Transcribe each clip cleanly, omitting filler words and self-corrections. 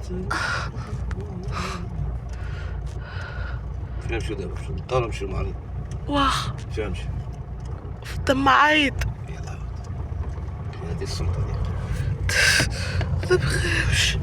فين نمشيو دابا؟ طالما نمشيو مع واه فين نمشي؟ دم عيط يلاه هادي السلطة ديالك متبغيوش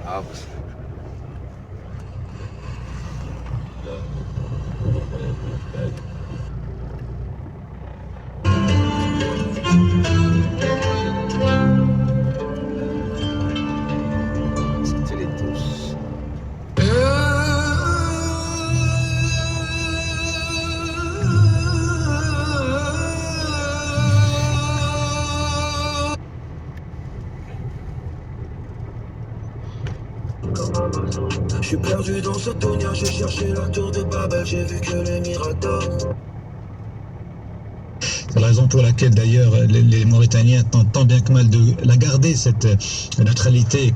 عابس سكتي الدوس Je suis perdu dans cette tournière, j'ai cherché la tour de Babel, j'ai vu que les miracles. C'est la raison pour laquelle d'ailleurs les Mauritaniens tentent tant bien que mal de la garder, cette neutralité,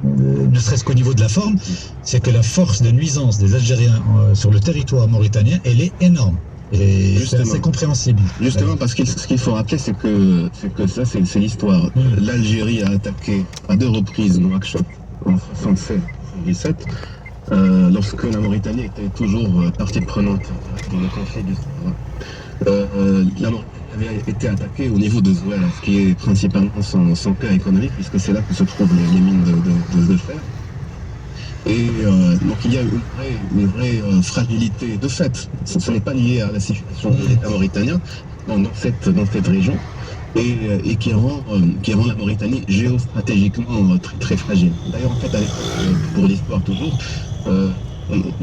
ne serait-ce qu'au niveau de la forme, c'est que la force de nuisance des Algériens sur le territoire mauritanien, elle est énorme. Et c'est assez compréhensible. Justement, parce que ce qu'il faut rappeler, c'est que ça, c'est l'histoire. L'Algérie a attaqué à 2 reprises Nouakchott en 67-77, lorsque la Mauritanie était toujours partie prenante dans le conflit du Sahara. La Mauritanie avait été attaquée au niveau de Zouala, ce qui est principalement son cœur économique, puisque c'est là que se trouvent les mines de fer. Et donc il y a une vraie fragilité de fait. Ce n'est pas lié à la situation de l'État mauritanien dans cette région et qui rend la Mauritanie géostratégiquement très, très fragile. D'ailleurs, en fait, pour l'histoire toujours,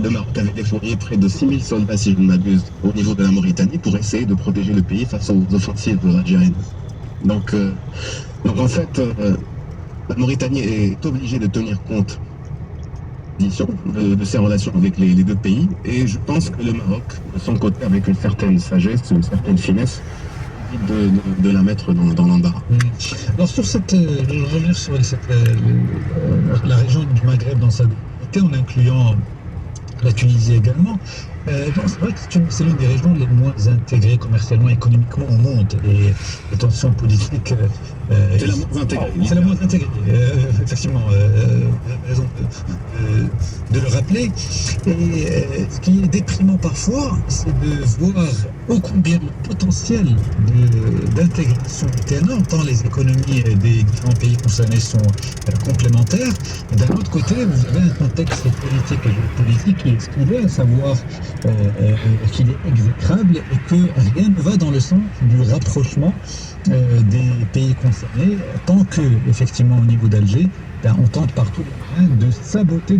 le Maroc avait déployé près de 6000 soldats, si je ne m'abuse, au niveau de la Mauritanie pour essayer de protéger le pays face aux offensives algériennes. Donc en fait, la Mauritanie est obligée de tenir compte de ses relations avec les 2 pays, et je pense que le Maroc, de son côté, avec une certaine sagesse, une certaine finesse, de la mettre dans l'embarras. Alors sur je vais revenir sur la région du Maghreb dans sa globalité, en incluant la Tunisie également. C'est vrai que c'est l'une des régions les moins intégrées commercialement, économiquement au monde, et les tensions politiques. C'est la moins intégrée. C'est la moins intégrée, effectivement. Vous avez raison de le rappeler. Et ce qui est déprimant parfois, c'est de voir ô combien le potentiel d'intégration est énorme, tant les économies des différents pays concernés sont complémentaires. Et d'un autre côté, vous avez un contexte politique et géopolitique qui est ce qu'il est, à savoir qu'il est exécrable et que rien ne va dans le sens du rapprochement des pays concernés, tant que, effectivement, au niveau d'Alger, on tente par tous les moyens de saborder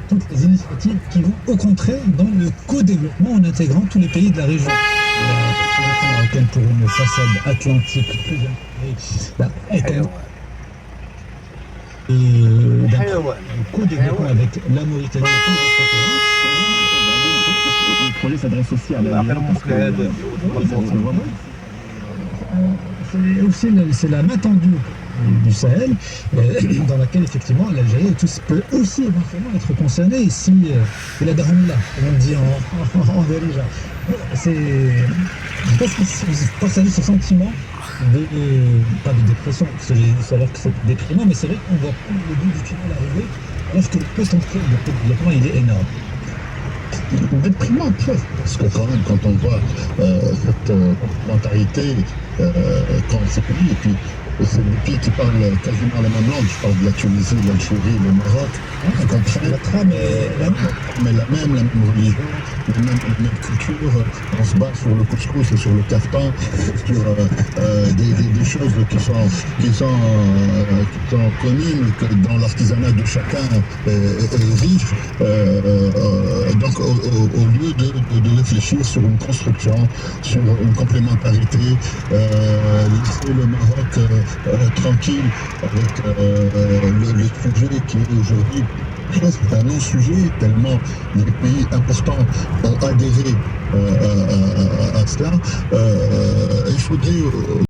toutes les initiatives qui vont, au contraire, dans le co-développement en intégrant tous les pays de la région. La marocaine pour une façade atlantique plus intégrée, d'un co-développement avec la Mauritanie. Le projet s'adresse aussi à c'est la main tendue du Sahel, dans laquelle effectivement l'Algérie peut aussi éventuellement être concernée si la daronne là, comme on dit en Darija. Je pense que partager ce sentiment pas de dépression, parce que j'ai dit tout à l'heure que c'est déprimant, mais c'est vrai qu'on voit pas le bout du tunnel arriver, alors que le potentiel de développement il est énorme. Déprimant, parce que quand même, quand on voit cette mentalité, quand c'est pays, et puis c'est des pays qui parlent quasiment la même langue, je parle de la Tunisie, l'Algérie, le Maroc, on comprend la trame, mais la même religion, la même culture, on se bat sur le couscous et sur le kaftan, sur des choses qui sont communes, que dans l'artisanat de chacun est riche, donc au lieu de réfléchir réfléchir sur une construction, sur une complémentarité, laisser le Maroc tranquille avec le sujet qui est aujourd'hui presque un non-sujet, tellement les pays importants ont adhéré à cela. Il faudrait